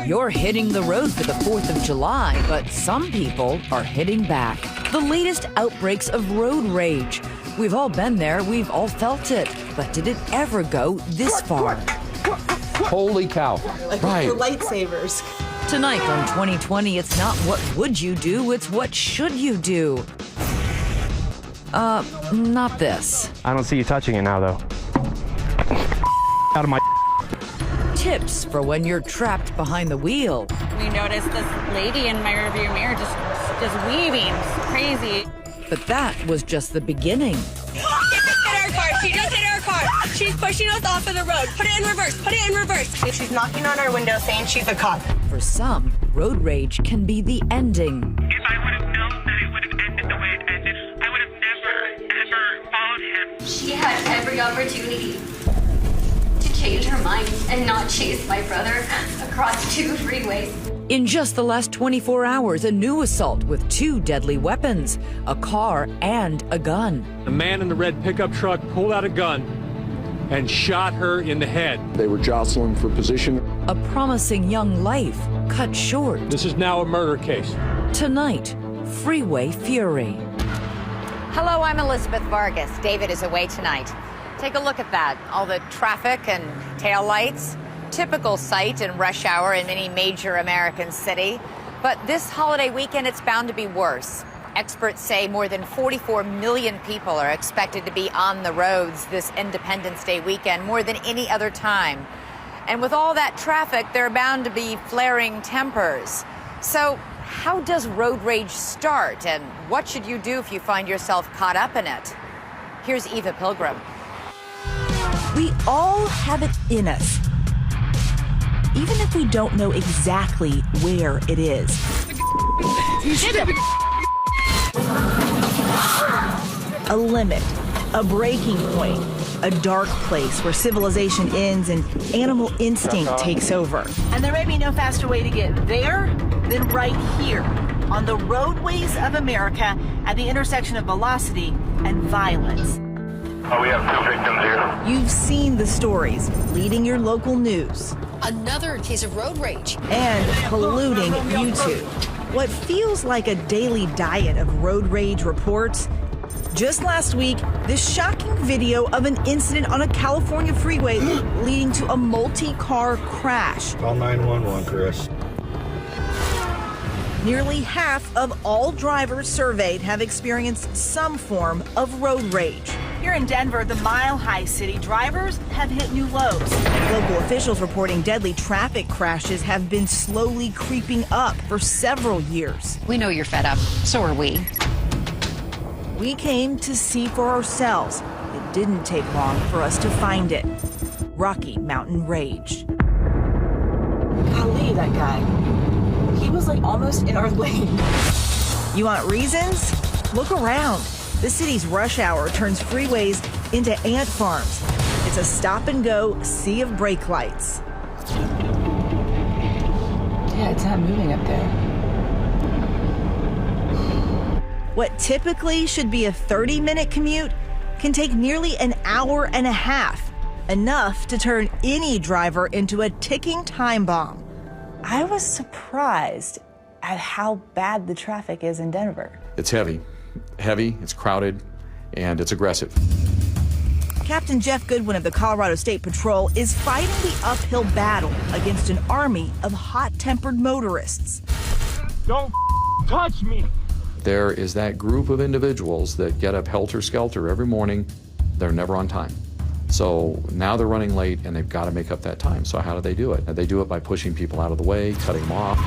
You're hitting the road for the 4th of July, but some people are hitting back. The latest outbreaks of road rage. We've all been there, we've all felt it. But did it ever go this far? Holy cow. Right. The lightsabers. Tonight on 2020, it's not what would you do, it's what should you do. Not this. I don't see you touching it now, though. Out of my... Tips for when you're trapped behind the wheel. We noticed this lady in my rearview mirror just weaving. It's crazy. But that was just the beginning. Hit our car. She just hit our car. She's pushing us off of the road. Put it in reverse. Put it in reverse. She's knocking on our window saying she's a cop. For some, road rage can be the ending. If I would have known that it would have ended the way it ended, I would have never, ever followed him. She had every opportunity to change her mind and not chase my brother across 2 freeways. In just the last 24 hours, a new assault with 2 deadly weapons, a car and a gun. A man in the red pickup truck pulled out a gun and shot her in the head. They were jostling for position. A promising young life cut short. This is now a murder case. Tonight, Freeway Fury. Hello, I'm Elizabeth Vargas. David is away tonight. Take a look at that. All the traffic and taillights. Typical sight in rush hour in any major American city. But this holiday weekend, it's bound to be worse. Experts say more than 44 million people are expected to be on the roads this Independence Day weekend, more than any other time. And with all that traffic, there are bound to be flaring tempers. So how does road rage start, and what should you do if you find yourself caught up in it? Here's Eva Pilgrim. We all have it in us, even if we don't know exactly where it is. A limit, a breaking point, a dark place where civilization ends and animal instinct takes over. And there may be no faster way to get there than right here on the roadways of America at the intersection of velocity and violence. We have 2 victims here. You've seen the stories leading your local news. Another case of road rage. And polluting YouTube. What feels like a daily diet of road rage reports. Just last week, this shocking video of an incident on a California freeway leading to a multi-car crash. Call 911, Chris. Nearly half of all drivers surveyed have experienced some form of road rage. Here in Denver, the mile-high city, drivers have hit new lows. Local officials reporting deadly traffic crashes have been slowly creeping up for several years. We know you're fed up. So are we. We came to see for ourselves. It didn't take long for us to find it. Rocky Mountain Rage. Golly, that guy. He was like almost in our lane. You want reasons? Look around. The city's rush hour turns freeways into ant farms. It's a stop-and-go sea of brake lights. Yeah, it's not moving up there. What typically should be a 30-minute commute can take nearly an hour and a half, enough to turn any driver into a ticking time bomb. I was surprised at how bad the traffic is in Denver. It's heavy, it's crowded, and it's aggressive. Captain Jeff Goodwin of the Colorado State Patrol is fighting the uphill battle against an army of hot-tempered motorists. Don't touch me! There is that group of individuals that get up helter-skelter every morning. They're never on time. So now they're running late and they've got to make up that time. So how do they do it? They do it by pushing people out of the way, cutting them off,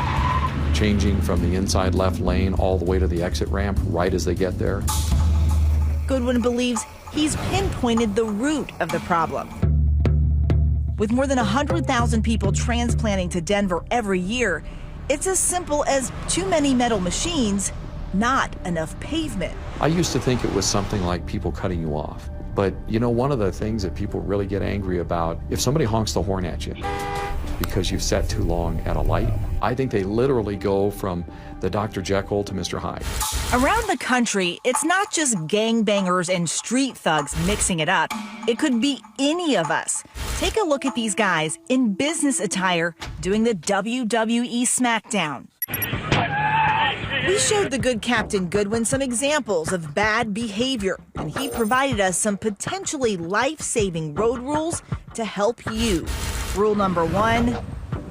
changing from the inside left lane all the way to the exit ramp right as they get there. Goodwin believes he's pinpointed the root of the problem. With more than 100,000 people transplanting to Denver every year, it's as simple as too many metal machines, not enough pavement. I used to think it was something like people cutting you off. But you know, one of the things that people really get angry about, if somebody honks the horn at you because you've sat too long at a light, I think they literally go from the Dr. Jekyll to Mr. Hyde. Around the country, it's not just gangbangers and street thugs mixing it up. It could be any of us. Take a look at these guys in business attire doing the WWE SmackDown. We showed the good Captain Goodwin some examples of bad behavior, and he provided us some potentially life-saving road rules to help you. Rule number 1,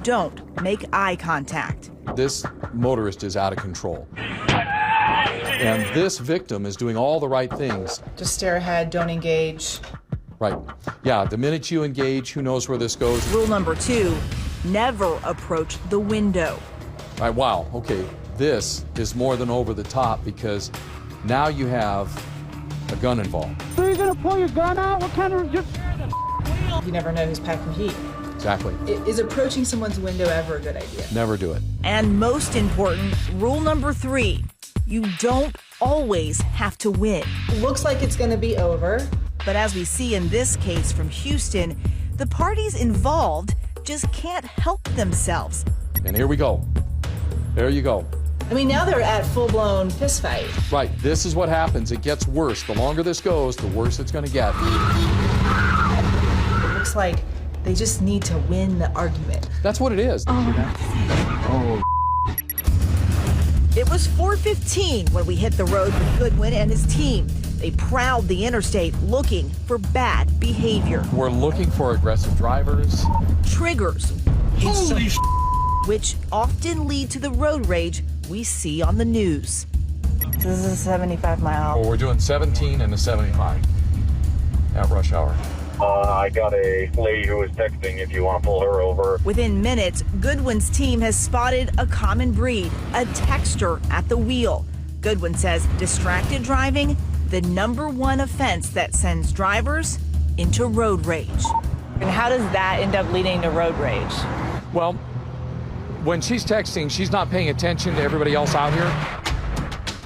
don't make eye contact. This motorist is out of control. And this victim is doing all the right things. Just stare ahead, don't engage. Right. Yeah, the minute you engage, who knows where this goes? Rule number 2, never approach the window. Right, wow, okay. This is more than over the top because now you have a gun involved. So you're gonna pull your gun out? What kind of You never know who's packing heat. Exactly. Is approaching someone's window ever a good idea? Never do it. And most important, rule number 3, you don't always have to win. Looks like it's gonna be over. But as we see in this case from Houston, the parties involved just can't help themselves. And here we go. There you go. I mean, now they're at full-blown fist fight. Right, this is what happens. It gets worse. The longer this goes, the worse it's going to get. It looks like they just need to win the argument. That's what it is. It was 4:15 when we hit the road with Goodwin and his team. They prowled the interstate looking for bad behavior. We're looking for aggressive drivers. Triggers. Which often lead to the road rage we see on the news. This is a 75 mile. Well, we're doing 17 and a 75 at rush hour. I got a lady who was texting if you want to pull her over. Within minutes, Goodwin's team has spotted a common breed, a texter at the wheel. Goodwin says distracted driving, the #1 offense that sends drivers into road rage. And how does that end up leading to road rage? Well, when she's texting, she's not paying attention to everybody else out here.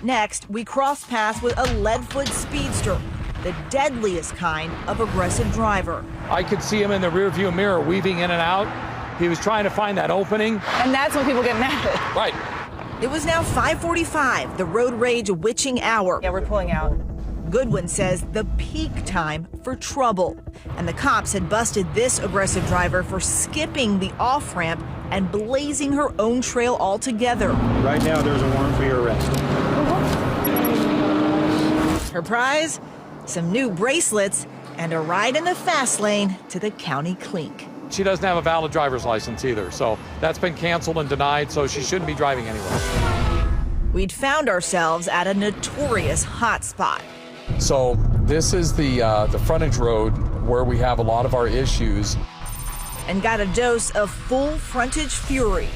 Next, we cross paths with a lead-foot speedster, the deadliest kind of aggressive driver. I could see him in the rearview mirror weaving in and out. He was trying to find that opening. And that's when people get mad. Right. It was now 5:45, the road rage witching hour. Yeah, we're pulling out. Goodwin says the peak time for trouble. And the cops had busted this aggressive driver for skipping the off-ramp and blazing her own trail altogether. Right now, there's a warrant for your arrest. Her prize? Some new bracelets and a ride in the fast lane to the county clink. She doesn't have a valid driver's license either, so that's been canceled and denied, so she shouldn't be driving anywhere. We'd found ourselves at a notorious hotspot. So this is the frontage road where we have a lot of our issues. And got a dose of full frontage fury.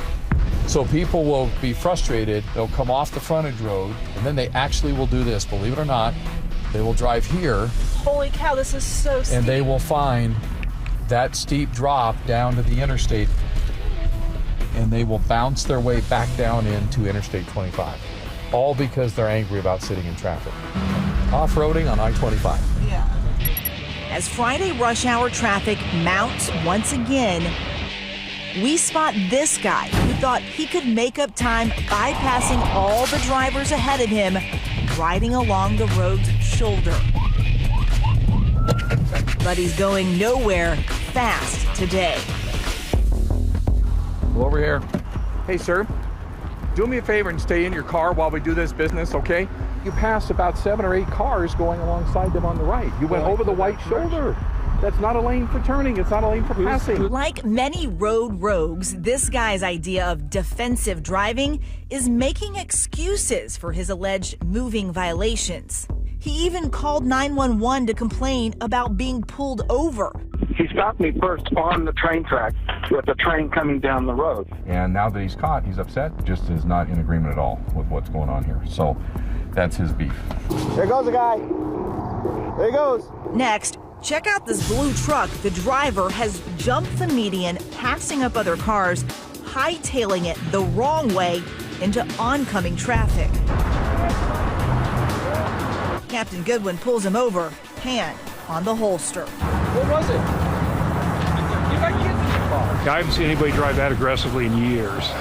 So people will be frustrated. They'll come off the frontage road, and then they actually will do this, believe it or not. They will drive here. Holy cow, this is so steep. And they will find that steep drop down to the interstate, and they will bounce their way back down into Interstate 25. All because they're angry about sitting in traffic. Off-roading on I-25. Yeah. As Friday rush hour traffic mounts once again, we spot this guy who thought he could make up time bypassing all the drivers ahead of him, riding along the road's shoulder. But he's going nowhere fast today. Over here. Hey, sir, do me a favor and stay in your car while we do this business, okay? You passed about 7 or 8 cars going alongside them on the right. You went over the white shoulder. That's not a lane for turning. It's not a lane for passing. Like many road rogues, this guy's idea of defensive driving is making excuses for his alleged moving violations. He even called 911 to complain about being pulled over. He stopped me first on the train track with the train coming down the road. And now that he's caught, he's upset, just is not in agreement at all with what's going on here. So that's his beef. There goes a guy. There he goes. Next, check out this blue truck. The driver has jumped the median, passing up other cars, hightailing it the wrong way into oncoming traffic. Captain Goodwin pulls him over, hand on the holster. What was it? You got kids in your car. I haven't seen anybody drive that aggressively in years.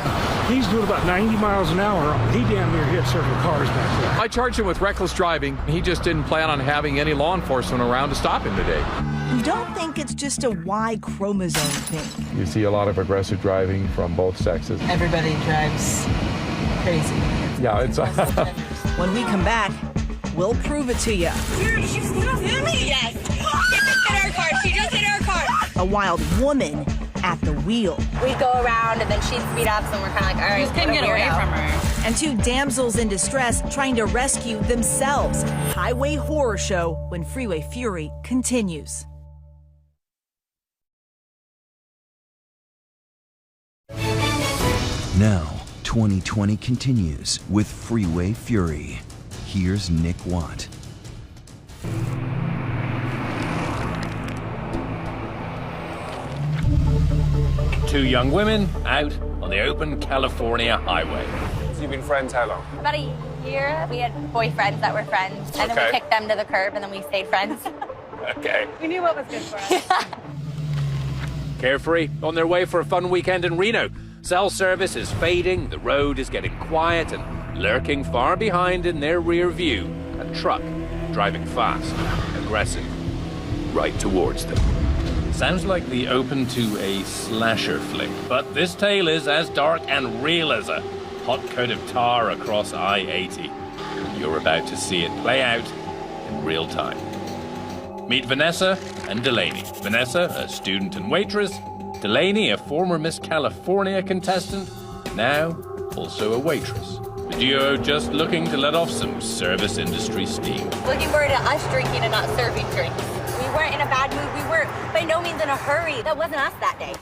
He's doing about 90 miles an hour. He damn near hit several cars back there. I charged him with reckless driving. He just didn't plan on having any law enforcement around to stop him today. who don't think it's just a Y chromosome thing. You see a lot of aggressive driving from both sexes. Everybody drives crazy. Yeah, it's... When we come back, we'll prove it to you. Dude, she's gonna hit me! Yes! She just hit our car! She just hit our car! A wild woman at the wheel. We'd go around and then she'd speed up, so we're kind of like, all right, Just couldn't get away from her. And two damsels in distress trying to rescue themselves. Highway horror show when Freeway Fury continues. Now, 2020 continues with Freeway Fury. Here's Nick Watt. Two young women out on the open California highway. So you've been friends how long? About a year. We had boyfriends that were friends, and then we kicked them to the curb, and then we stayed friends. Okay. We knew what was good for us. Carefree, on their way for a fun weekend in Reno. Cell service is fading, the road is getting quiet, and lurking far behind in their rear view, a truck driving fast, aggressive, right towards them. Sounds like the open to a slasher flick, but this tale is as dark and real as a hot coat of tar across I-80. You're about to see it play out in real time. Meet Vanessa and Delaney. Vanessa, a student and waitress. Delaney, a former Miss California contestant, now also a waitress. The duo just looking to let off some service industry steam. Looking forward to us drinking and not serving drinks. We weren't in a bad mood. We were by no means in a hurry. That wasn't us that day.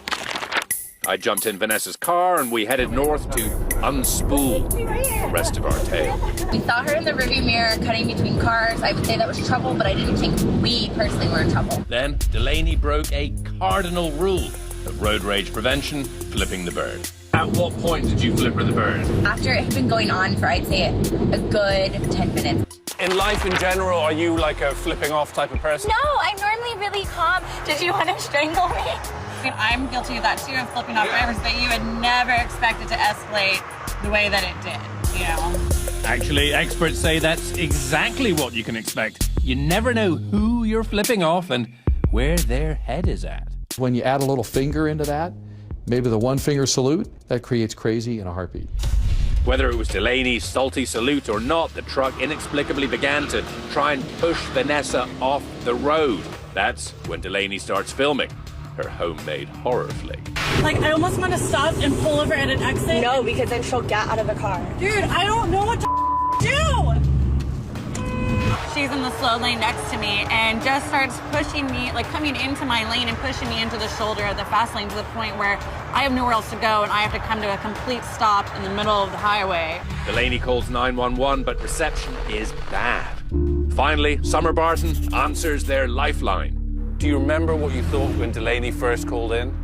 I jumped in Vanessa's car and we headed north to unspool the rest of our tale. We saw her in the rearview mirror cutting between cars. I would say that was trouble, but I didn't think we personally were in trouble. Then Delaney broke a cardinal rule of road rage prevention, flipping the bird. At what point did you flip her the bird? After it had been going on for, I'd say, a good 10 minutes. In life in general, are you like a flipping off type of person? No, I'm normally really calm. Did you want to strangle me? I'm guilty of that too, of flipping off drivers, but you would never expect it to escalate the way that it did, you know? Actually, experts say that's exactly what you can expect. You never know who you're flipping off and where their head is at. When you add a little finger into that, maybe the one finger salute, that creates crazy in a heartbeat. Whether it was Delaney's salty salute or not, the truck inexplicably began to try and push Vanessa off the road. That's when Delaney starts filming her homemade horror flick. Like, I almost want to stop and pull over at an exit. No, because then she'll get out of the car. Dude, I don't know what to do! She's in the slow lane next to me and just starts pushing me, like coming into my lane and pushing me into the shoulder of the fast lane to the point where I have nowhere else to go and I have to come to a complete stop in the middle of the highway. Delaney calls 911, but reception is bad. Finally, Summer Barton answers their lifeline. Do you remember what you thought when Delaney first called in?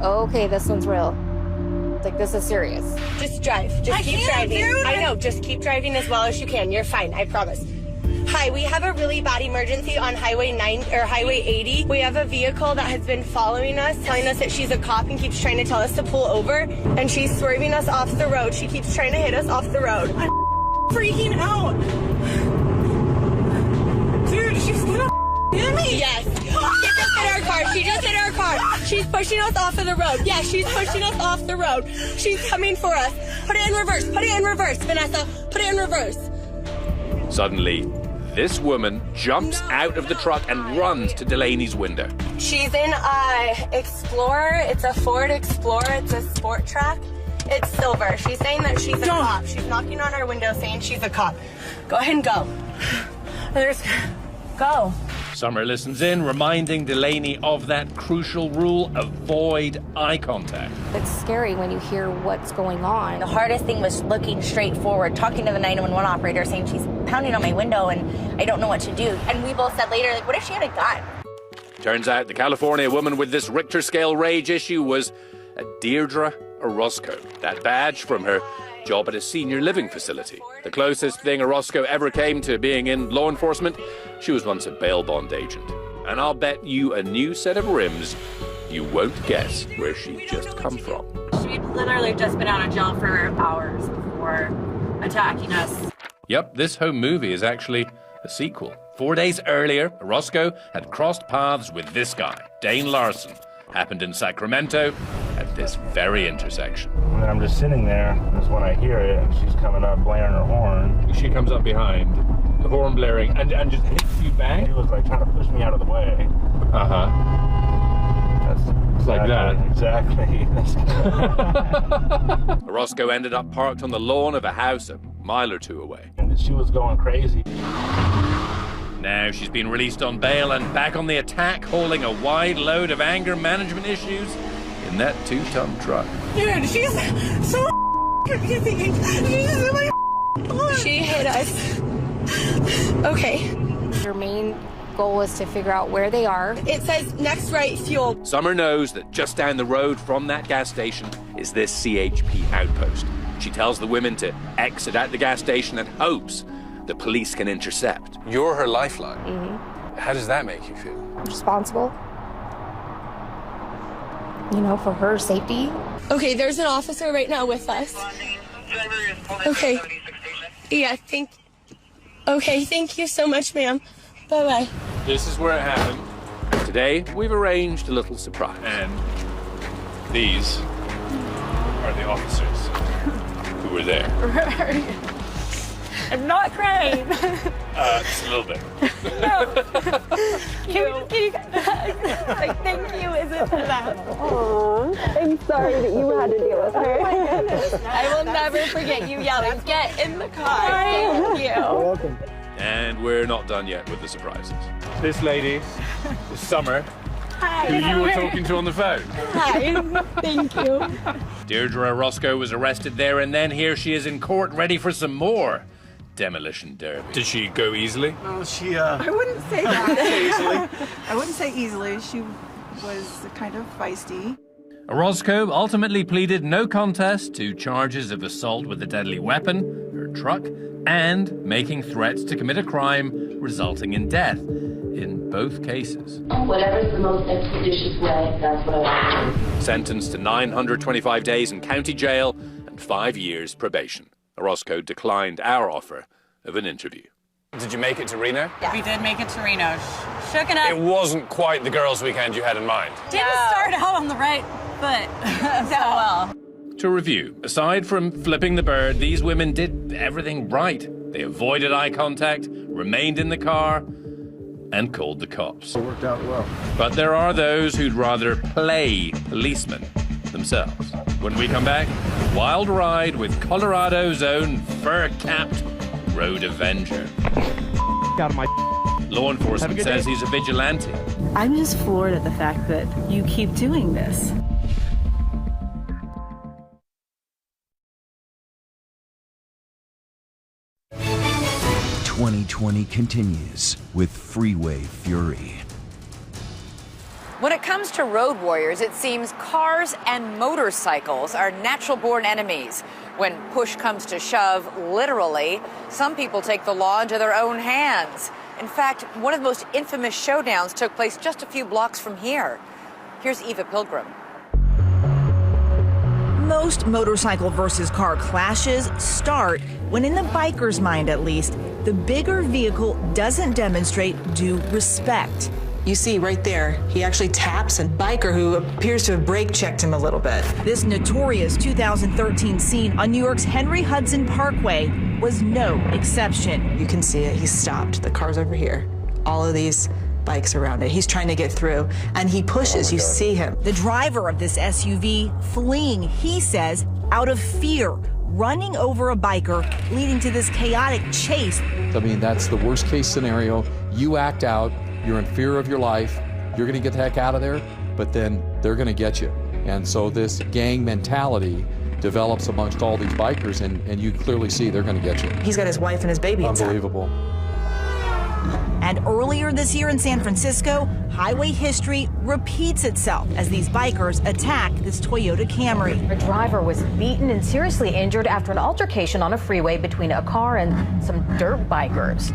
Okay, this one's real. Like, this is serious. Just drive. Just keep driving. Dude. I know, just keep driving as well as you can. You're fine, I promise. Hi, we have a really bad emergency on Highway 80. We have a vehicle that has been following us, telling us that she's a cop and keeps trying to tell us to pull over, and she's swerving us off the road. She keeps trying to hit us off the road. I'm freaking out. Dude, she's gonna hit me. Yes. She just hit our car. She just hit our car. She's pushing us off of the road. Yeah, she's pushing us off the road. She's coming for us. Put it in reverse. Put it in reverse, Vanessa. Put it in reverse. Suddenly, this woman jumps out of the truck and runs to Delaney's window. She's in Explorer. It's a Ford Explorer. It's a sport track. It's silver. She's saying that she's a cop. She's knocking on our window saying she's a cop. Go ahead and go. Go. Summer listens in, reminding Delaney of that crucial rule: avoid eye contact. It's scary when you hear what's going on. The hardest thing was looking straight forward, talking to the 911 operator, saying she's pounding on my window and I don't know what to do. And we both said later, like, what if she had a gun? Turns out the California woman with this Richter scale rage issue was a Deirdre Orozco, that badge from her job at a senior living facility. The closest thing Orozco ever came to being in law enforcement, she was once a bail bond agent. And I'll bet you a new set of rims, you won't guess where she just come from. She'd literally just been out of jail for hours before attacking us. Yep, this home movie is actually a sequel. 4 days earlier, Orozco had crossed paths with this guy, Dane Larson. Happened in Sacramento at this very intersection. And then I'm just sitting there, that's when I hear it, and she's coming up blaring her horn. She comes up behind, the horn blaring, and just hits you back? She was like trying to push me out of the way. Uh-huh. That's like that. Exactly. Orozco ended up parked on the lawn of a house a mile or two away. And she was going crazy. Now she's been released on bail and back on the attack, hauling a wide load of anger management issues in that 2-ton truck. Dude, she's so confusing. She hit us. Okay. Your main goal is to figure out where they are. It says next right fuel. Summer knows that just down the road from that gas station is this CHP outpost. She tells the women to exit out the gas station and hopes the police can intercept. You're her lifeline. Mm-hmm. How does that make you feel? Responsible. You know, for her safety. Okay, there's an officer right now with us. Okay. Yeah, thank you so much, ma'am. Bye-bye. This is where it happened. Today, we've arranged a little surprise. And these are the officers who were there. I'm not crying. Just a little bit. No. Can you like, thank you isn't enough. Oh, I'm sorry that you had to deal with her. Oh my goodness. I will never forget you yelling, "Get in the car." Thank you. You're welcome. And we're not done yet with the surprises. This lady is Summer, Hi. who you were talking to on the phone. Hi. Thank you. Deirdre Orozco was arrested there, and then here she is in court ready for some more demolition derby. Did she go easily? Well, I wouldn't say that. I wouldn't say easily. She was kind of feisty. Orozco ultimately pleaded no contest to charges of assault with a deadly weapon, her truck, and making threats to commit a crime resulting in death in both cases. Whatever's the most expeditious way, that's what I want. Sentenced to 925 days in county jail and 5 years probation. Orozco declined our offer of an interview. Did you make it to Reno? Yeah. We did make it to Reno. Shook it up. It wasn't quite the girls' weekend you had in mind. Didn't start out on the right foot so well. To review, aside from flipping the bird, these women did everything right. They avoided eye contact, remained in the car, and called the cops. It worked out well. But there are those who'd rather play policemen themselves. When we come back, wild ride with Colorado's own fur-capped road avenger. Out of my Law enforcement says he's a vigilante. I'm just floored at the fact that you keep doing this. "2020 continues with Freeway Fury." When it comes to road warriors, it seems cars and motorcycles are natural-born enemies. When push comes to shove, literally, some people take the law into their own hands. In fact, one of the most infamous showdowns took place just a few blocks from here. Here's Eva Pilgrim. Most motorcycle versus car clashes start when, in the biker's mind at least, the bigger vehicle doesn't demonstrate due respect. You see right there, he actually taps a biker who appears to have brake checked him a little bit. This notorious 2013 scene on New York's Henry Hudson Parkway was no exception. You can see it, he's stopped. The car's over here. All of these bikes around it. He's trying to get through, and he pushes. You see him. The driver of this SUV fleeing, he says, out of fear, running over a biker, leading to this chaotic chase. I mean, that's the worst case scenario. You act out, you're in fear of your life, you're gonna get the heck out of there, but then they're gonna get you. And so this gang mentality develops amongst all these bikers, and you clearly see they're gonna get you. He's got his wife and his baby inside. Unbelievable. And earlier this year in San Francisco, highway history repeats itself as these bikers attack this Toyota Camry. A driver was beaten and seriously injured after an altercation on a freeway between a car and some dirt bikers.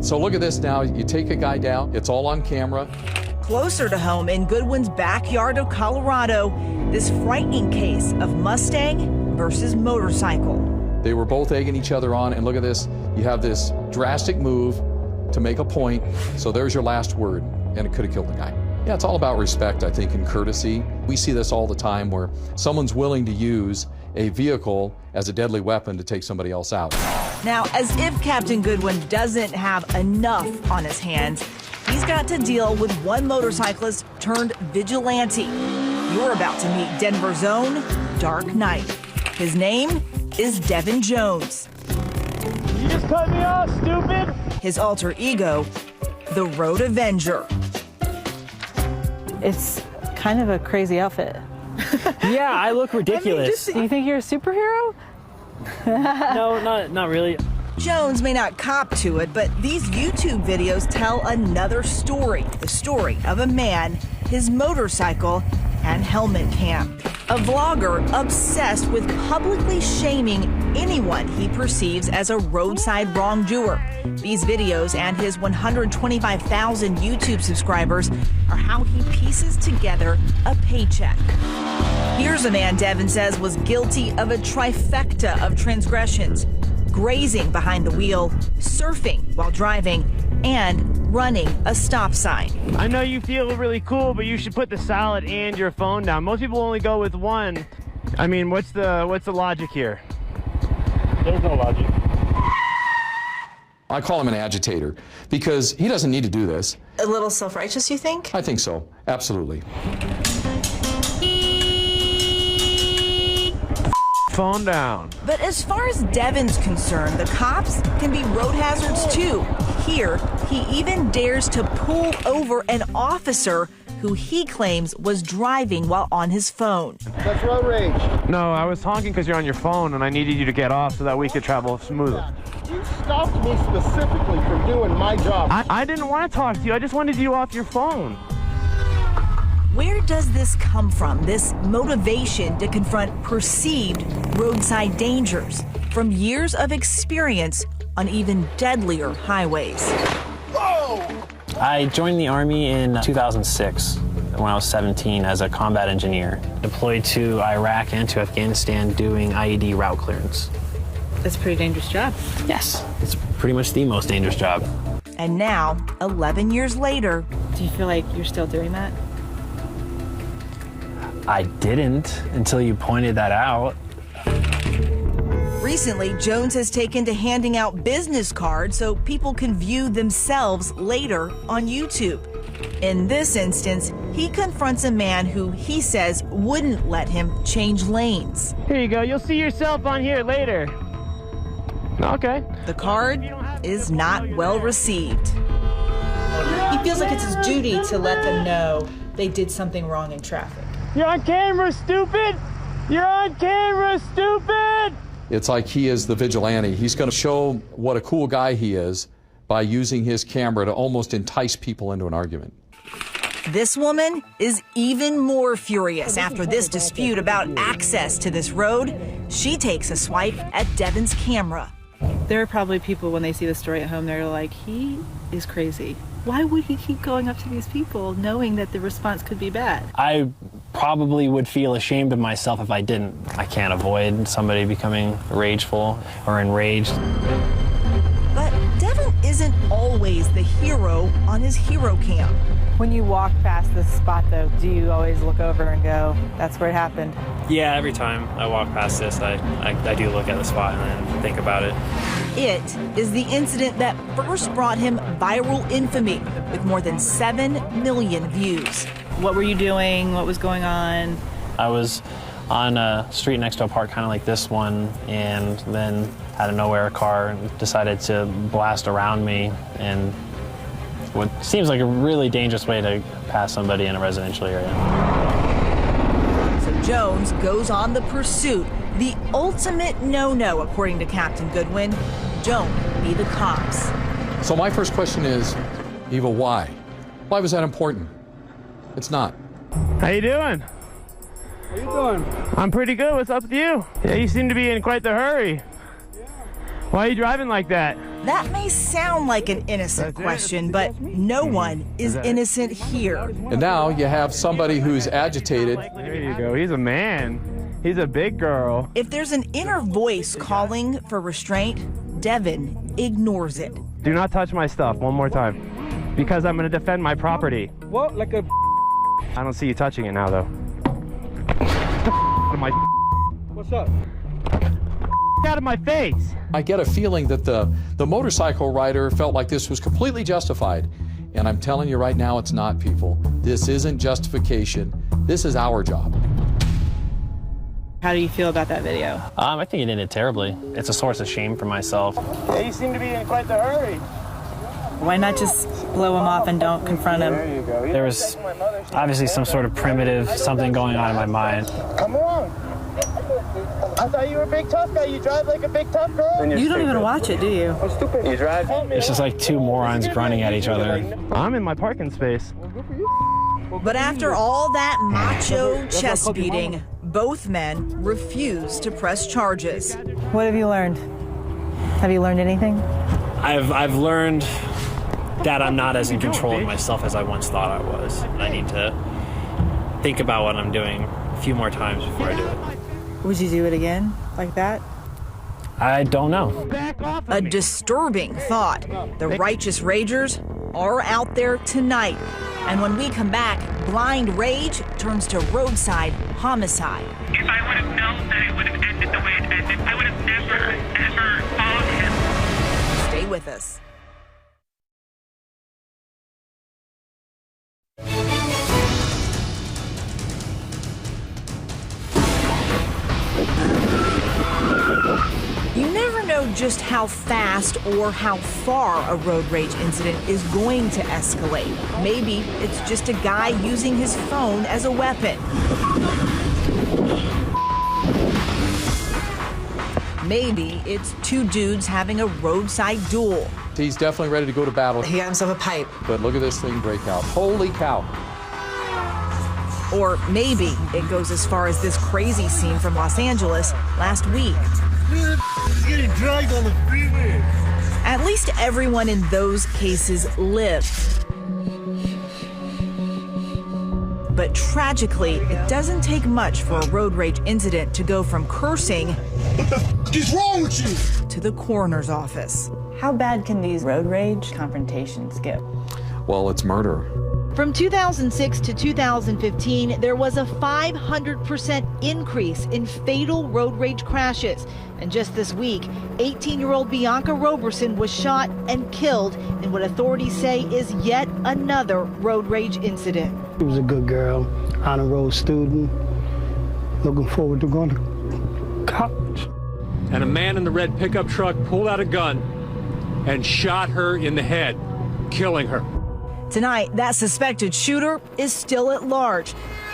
So look at this now. You take a guy down, it's all on camera. Closer to home in Goodwin's backyard of Colorado, this frightening case of Mustang versus motorcycle. They were both egging each other on, and look at this. You have this drastic move to make a point, so there's your last word, and it could have killed the guy. Yeah, it's all about respect, I think, and courtesy. We see this all the time where someone's willing to use a vehicle as a deadly weapon to take somebody else out. Now, as if Captain Goodwin doesn't have enough on his hands, he's got to deal with one motorcyclist turned vigilante. You're about to meet Denver's own Dark Knight. His name is Devin Jones. You just cut me off, stupid! His alter ego, the Road Avenger. It's kind of a crazy outfit. Yeah, I look ridiculous. Do you think you're a superhero? No, not really. Jones may not cop to it, but these YouTube videos tell another story. The story of a man, his motorcycle, and helmet cam. A vlogger obsessed with publicly shaming anyone he perceives as a roadside wrongdoer. These videos and his 125,000 YouTube subscribers are how he pieces together a paycheck. Here's a man Devin says was guilty of a trifecta of transgressions: grazing behind the wheel, surfing while driving, and running a stop sign. I know you feel really cool, but you should put the salad and your phone down. Most people only go with one. I mean, what's the logic here? There's no logic. I call him an agitator because he doesn't need to do this. A little self-righteous, you think? I think so, absolutely. Phone down. But as far as Devin's concerned, the cops can be road hazards too. Here, he even dares to pull over an officer who he claims was driving while on his phone. That's road rage. No, I was honking because you're on your phone and I needed you to get off so that we could travel smoothly. You stopped me specifically from doing my job. I didn't want to talk to you. I just wanted you off your phone. Where does this come from, this motivation to confront perceived roadside dangers? From years of experience on even deadlier highways. I joined the Army in 2006 when I was 17 as a combat engineer. Deployed to Iraq and to Afghanistan doing IED route clearance. That's a pretty dangerous job. Yes, it's pretty much the most dangerous job. And now, 11 years later... Do you feel like you're still doing that? I didn't until you pointed that out. Recently, Jones has taken to handing out business cards so people can view themselves later on YouTube. In this instance, he confronts a man who he says wouldn't let him change lanes. Here you go. You'll see yourself on here later. Okay. The card is not well received. He feels like it's his duty to let them know they did something wrong in traffic. You're on camera, stupid! You're on camera, stupid! It's like he is the vigilante. He's going to show what a cool guy he is by using his camera to almost entice people into an argument. This woman is even more furious after this dispute about access to this road. She takes a swipe at Devin's camera. There are probably people, when they see the story at home, they're like, he is crazy. Why would he keep going up to these people knowing that the response could be bad? I probably would feel ashamed of myself if I didn't. I can't avoid somebody becoming rageful or enraged. But Devin isn't always the hero on his hero cam. When you walk past this spot, though, do you always look over and go, that's where it happened? Yeah, every time I walk past this, I do look at the spot and then think about it. It is the incident that first brought him viral infamy with more than 7 million views. What were you doing? What was going on? I was on a street next to a park kind of like this one, and then out of nowhere a car decided to blast around me, and what seems like a really dangerous way to pass somebody in a residential area. So Jones goes on the pursuit. The ultimate no-no, according to Captain Goodwin. Don't be the cops. So my first question is, Eva, why? Why was that important? It's not. How you doing? How you doing? I'm pretty good. What's up with you? Yeah, you seem to be in quite the hurry. Yeah. Why are you driving like that? That may sound like an innocent question, but no one is innocent here. And now you have somebody who's agitated. There you go. He's a man. He's a big girl. If there's an inner voice calling for restraint, Devin ignores it. Do not touch my stuff one more time, because I'm going to defend my property. What? Like a... I don't see you touching it now, though. Out of my... What's up? Out of my face! I get a feeling that the motorcycle rider felt like this was completely justified. And I'm telling you right now, it's not, people. This isn't justification. This is our job. How do you feel about that video? I think it ended terribly. It's a source of shame for myself. Yeah, you seem to be in quite the hurry. Why not just blow him off and don't confront him? There you go. There was obviously some sort of primitive something going on in my mind. Come on. I thought you were a big tough guy. You drive like a big tough girl. You don't even watch it, do you? I'm stupid. You drive? It's just like two morons grunting at each other. I'm in my parking space. But after all that macho chest beating, both men refuse to press charges. What have you learned? Have you learned anything? I've learned that I'm not as in control of myself as I once thought I was. I need to think about what I'm doing a few more times before I do it. Would you do it again, like that? I don't know. A disturbing thought. The righteous ragers are out there tonight. And when we come back, blind rage turns to roadside homicide. If I would have known that it would have ended the way it ended, I would have never, ever followed him. Stay with us. You never know just how fast or how far a road rage incident is going to escalate. Maybe it's just a guy using his phone as a weapon. Maybe it's two dudes having a roadside duel. He's definitely ready to go to battle. He got himself a pipe. But look at this thing break out. Holy cow. Or maybe it goes as far as this crazy scene from Los Angeles last week. He's getting dragged on the freeway. At least everyone in those cases lived. But tragically, it doesn't take much for a road rage incident to go from cursing What is wrong with you? to the coroner's office. How bad can these road rage confrontations get? Well, it's murder. From 2006 to 2015, there was a 500% increase in fatal road rage crashes. And just this week, 18-year-old Bianca Roberson was shot and killed in what authorities say is yet another road rage incident. She was a good girl, honor roll student, looking forward to going to college. And a man in the red pickup truck pulled out a gun and shot her in the head, killing her. Tonight, that suspected shooter is still at large.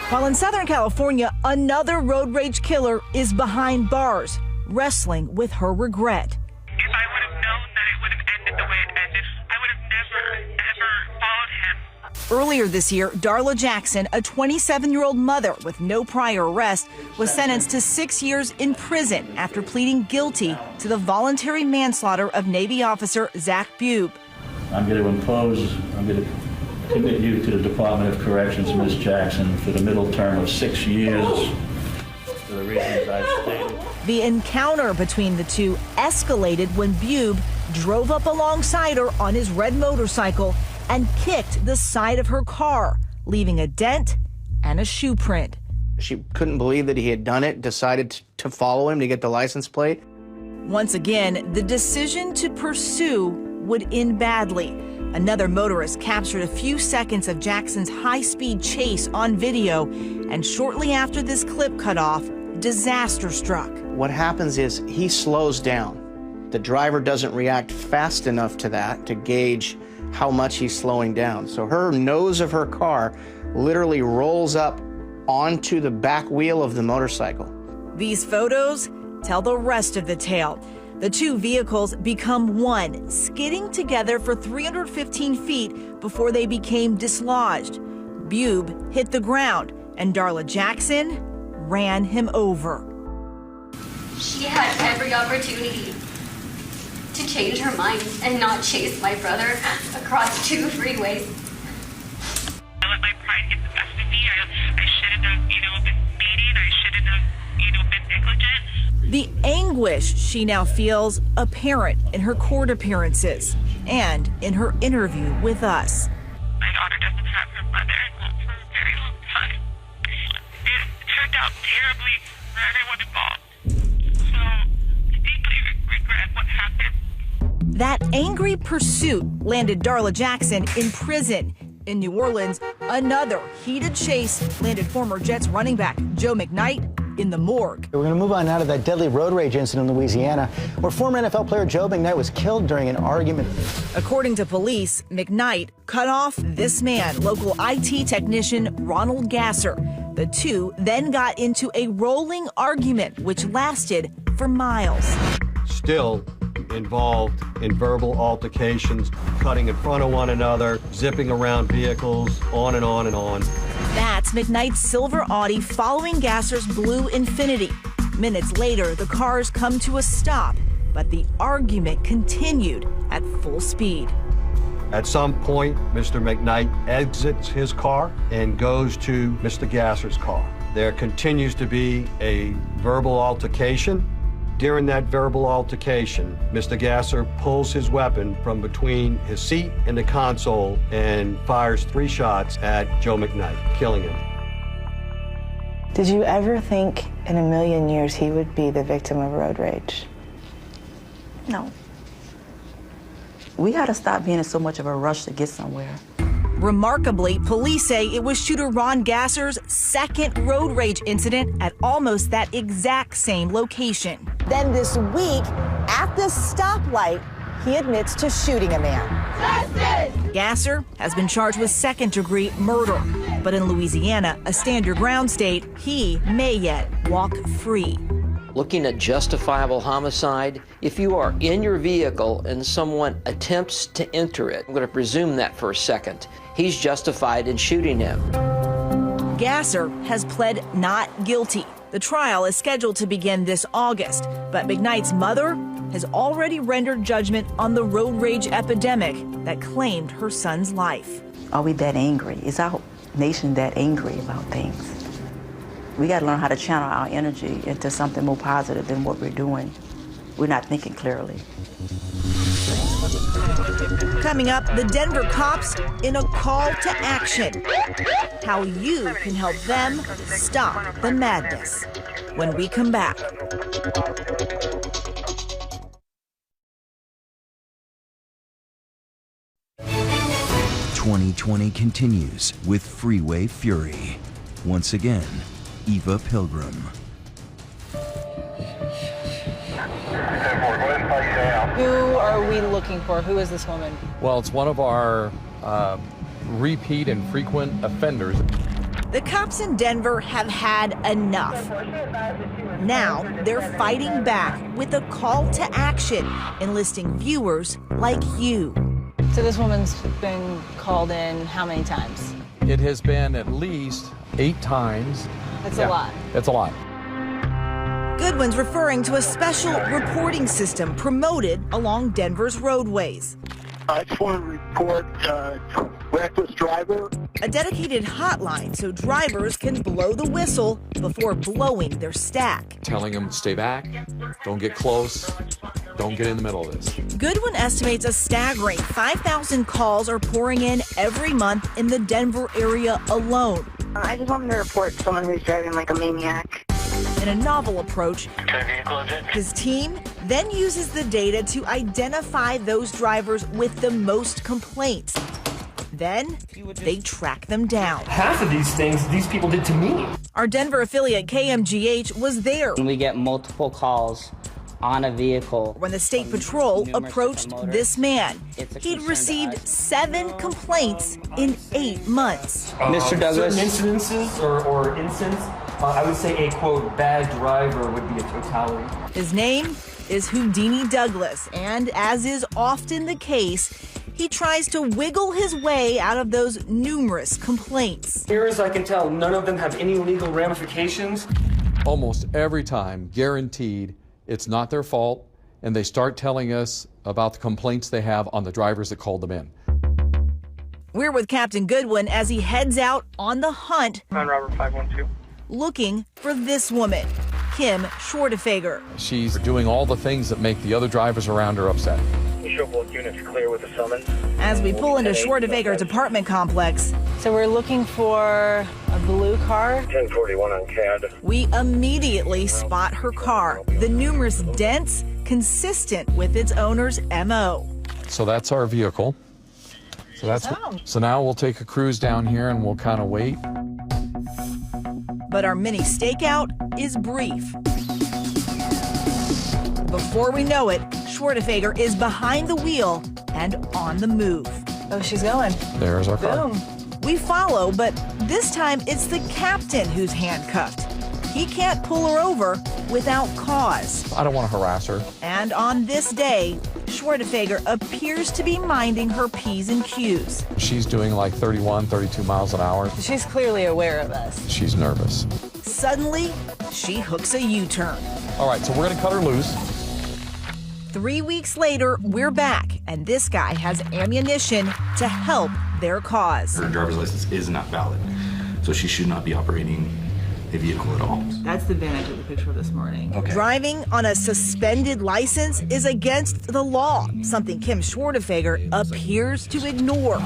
While in Southern California, another road rage killer is behind bars, wrestling with her regret. If I would have known that it would have ended the way it ended, I would have never, ever followed him. Earlier this year, Darla Jackson, a 27-year-old mother with no prior arrest, was sentenced to 6 years in prison after pleading guilty to the voluntary manslaughter of Navy officer Zach Bube. I'm going to commit you to the Department of Corrections, Ms. Jackson, for the middle term of 6 years for the reasons I've stated. The encounter between the two escalated when Bube drove up alongside her on his red motorcycle and kicked the side of her car, leaving a dent and a shoe print. She couldn't believe that he had done it, decided to follow him to get the license plate. Once again, the decision to pursue would end badly. Another motorist captured a few seconds of Jackson's high-speed chase on video, and shortly after this clip cut off, disaster struck. What happens is he slows down. The driver doesn't react fast enough to that to gauge how much he's slowing down. So her nose of her car literally rolls up onto the back wheel of the motorcycle. These photos tell the rest of the tale. The two vehicles become one, skidding together for 315 feet before they became dislodged. Bube hit the ground, and Darla Jackson ran him over. She had every opportunity to change her mind and not chase my brother across 2 freeways. I let my pride get the best of me. I shouldn't have, been speeding. I shouldn't have, been negligent. The anger anguish she now feels apparent in her court appearances and in her interview with us. My daughter doesn't have her mother for a very long time. It turned out terribly for everyone involved. So I deeply regret what happened. That angry pursuit landed Darla Jackson in prison. In New Orleans, another heated chase landed former Jets running back Joe McKnight in the morgue. We're going to move on now to that deadly road rage incident in Louisiana, where former NFL player Joe McKnight was killed during an argument. According to police, McKnight cut off this man, local IT technician Ronald Gasser. The two then got into a rolling argument, which lasted for miles. Still involved in verbal altercations, cutting in front of one another, zipping around vehicles, on and on and on. That's McKnight's silver Audi following Gasser's blue Infiniti. Minutes later, the cars come to a stop, but the argument continued at full speed. At some point, Mr. McKnight exits his car and goes to Mr. Gasser's car. There continues to be a verbal altercation. During that verbal altercation, Mr. Gasser pulls his weapon from between his seat and the console and fires 3 shots at Joe McKnight, killing him. Did you ever think in a million years he would be the victim of road rage? No. We had to stop being in so much of a rush to get somewhere. Remarkably, police say it was shooter Ron Gasser's second road rage incident at almost that exact same location. Then this week, at the stoplight, he admits to shooting a man. Justice! Gasser has been charged with second-degree murder. But in Louisiana, a stand-your-ground state, he may yet walk free. Looking at justifiable homicide, if you are in your vehicle and someone attempts to enter it, I'm going to presume that for a second, he's justified in shooting him. Gasser has pled not guilty. The trial is scheduled to begin this August, but McKnight's mother has already rendered judgment on the road rage epidemic that claimed her son's life. Are we that angry? Is our nation that angry about things? We got to learn how to channel our energy into something more positive than what we're doing. We're not thinking clearly. Coming up, the Denver cops in a call to action. How you can help them stop the madness. When we come back. 2020 continues with Freeway Fury. Once again, Eva Pilgrim. Who are we looking for? Who is this woman? Well, it's one of our repeat and frequent offenders. The cops in Denver have had enough. Now they're fighting back with a call to action, enlisting viewers like you. So this woman's been called in how many times? It has been at least 8 times. That's a lot. That's a lot. Goodwin's referring to a special reporting system promoted along Denver's roadways. I just want to report reckless driver. A dedicated hotline so drivers can blow the whistle before blowing their stack. Telling them, stay back, don't get close, don't get in the middle of this. Goodwin estimates a staggering 5,000 calls are pouring in every month in the Denver area alone. I just wanted to report someone who's driving like a maniac. In a novel approach, his team then uses the data to identify those drivers with the most complaints. Then they track them down. Half of these things these people did to me. Our Denver affiliate KMGH was there when we get multiple calls on a vehicle. When the state patrol approached this man, he'd received 7 complaints in 8 months. Mr. Douglas. Certain incidences or incidents, I would say a, quote, bad driver would be a totality. His name is Houdini Douglas, and as is often the case, he tries to wiggle his way out of those numerous complaints. Here as I can tell, none of them have any legal ramifications. Almost every time, guaranteed, it's not their fault, and they start telling us about the complaints they have on the drivers that called them in. We're with Captain Goodwin as he heads out on the hunt, Robert 512. looking for this woman. Kim Schwartefeger. She's doing all the things that make the other drivers around her upset. You show both units clear with the summons. As we pull into Schwartefeger's apartment complex, So we're looking for a blue car. 1041 on CAD. we immediately spot her car. The numerous dents consistent with its owner's MO. So that's our vehicle. So now we'll take a cruise down here and we'll kind of wait. But our mini stakeout is brief. Before we know it, Schwartefeger is behind the wheel and on the move. Oh, she's going. There's our car. Boom. We follow, but this time it's the captain who's handcuffed. He can't pull her over without cause. I don't want to harass her. And on this day, Schwartefeger appears to be minding her P's and Q's. She's doing like 31, 32 miles an hour. She's clearly aware of us. She's nervous. Suddenly, she hooks a U-turn. All right, so we're going to cut her loose. 3 weeks later, we're back, and this guy has ammunition to help their cause. Her driver's license is not valid, so she should not be operating a vehicle at all. That's the van I took the picture of this morning. Okay. Driving on a suspended license is against the law, something Kim Schwartefeger appears to ignore.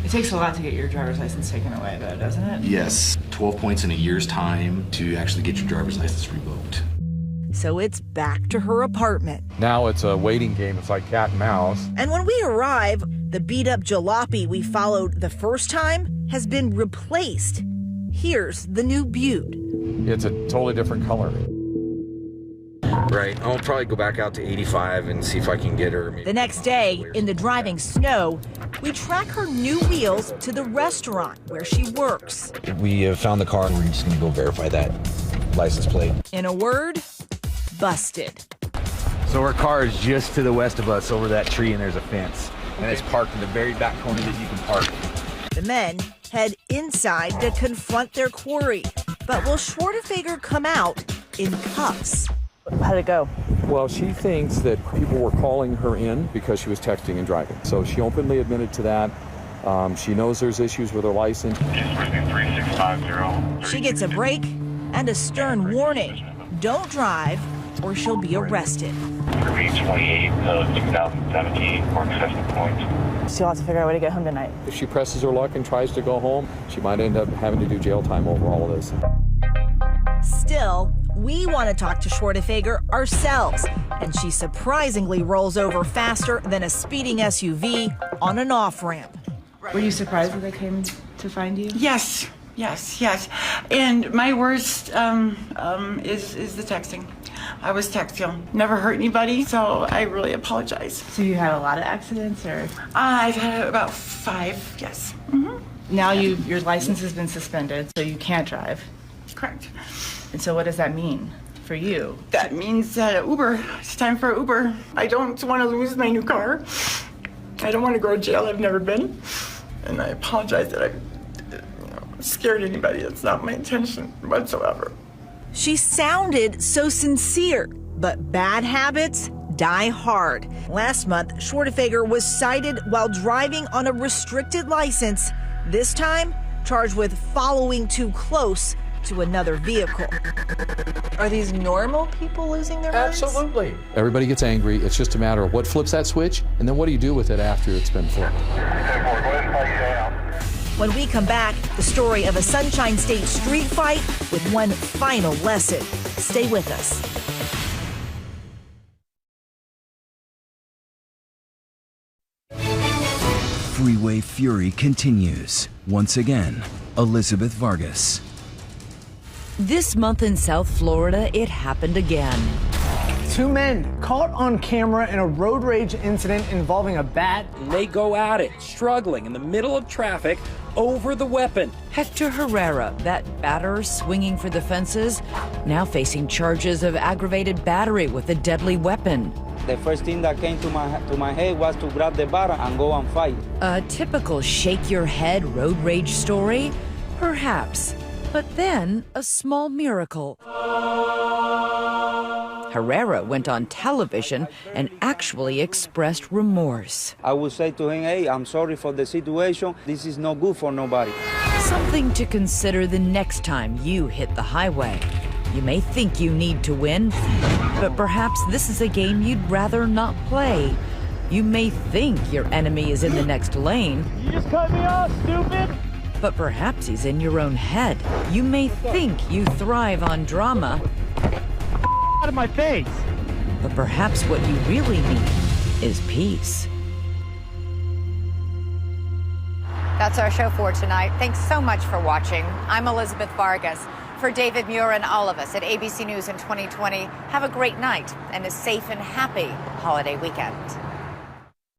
It takes a lot to get your driver's license taken away, though, doesn't it? Yes, 12 points in a year's time to actually get your driver's license revoked. So it's back to her apartment. Now it's a waiting game. It's like cat and mouse. And when we arrive, the beat-up jalopy we followed the first time has been replaced. Here's the new Butte. It's a totally different color. Right, I'll probably go back out to 85 and see if I can get her. The next day, in the driving snow, we track her new wheels to the restaurant where she works. We have found the car. We're just gonna go verify that license plate. In a word, busted. So our car is just to the west of us over that tree, and there's a fence. And it's parked in the very back corner that you can park. The men head inside to confront their quarry. But will Schwartefeger come out in cuffs? How'd it go? Well, she thinks that people were calling her in because she was texting and driving. So she openly admitted to that. She knows there's issues with her license. 3650. She gets a break and a stern warning. Don't drive or she'll be arrested. 328 2017 for excessive points. She'll have to figure out a way to get home tonight. If she presses her luck and tries to go home, she might end up having to do jail time over all of this. Still, we want to talk to Schwartefeger ourselves, and she surprisingly rolls over faster than a speeding SUV on an off-ramp. Were you surprised that they came to find you? Yes. And my worst is the texting. I was texting. Never hurt anybody, so I really apologize. So you had a lot of accidents, or? I've had about 5, yes. Mm-hmm. Now your license has been suspended, so you can't drive. Correct. And so what does that mean for you? That means that Uber, it's time for Uber. I don't want to lose my new car. I don't want to go to jail. I've never been. And I apologize that I scared anybody. That's not my intention whatsoever. She sounded so sincere, but bad habits die hard. Last month, Schwartefeger was cited while driving on a restricted license, this time charged with following too close to another vehicle. Are these normal people losing their minds? Absolutely. Everybody gets angry. It's just a matter of what flips that switch, and then what do you do with it after it's been flipped? When we come back, the story of a Sunshine State street fight with one final lesson. Stay with us. Freeway Fury continues. Once again, Elizabeth Vargas. This month in South Florida, it happened again. 2 men caught on camera in a road rage incident involving a bat. They go at it, struggling in the middle of traffic over the weapon. Hector Herrera, that batter swinging for the fences, now facing charges of aggravated battery with a deadly weapon. The first thing that came to my head was to grab the bat and go and fight. A typical shake-your-head road rage story? Perhaps. But then, a small miracle. Herrera went on television and actually expressed remorse. I would say to him, hey, I'm sorry for the situation. This is no good for nobody. Something to consider the next time you hit the highway. You may think you need to win, but perhaps this is a game you'd rather not play. You may think your enemy is in the next lane. You just cut me off, stupid! But perhaps he's in your own head. You may think you thrive on drama. Out of my face! But perhaps what you really need is peace. That's our show for tonight. Thanks so much for watching. I'm Elizabeth Vargas. For David Muir and all of us at ABC News in 2020, have a great night and a safe and happy holiday weekend.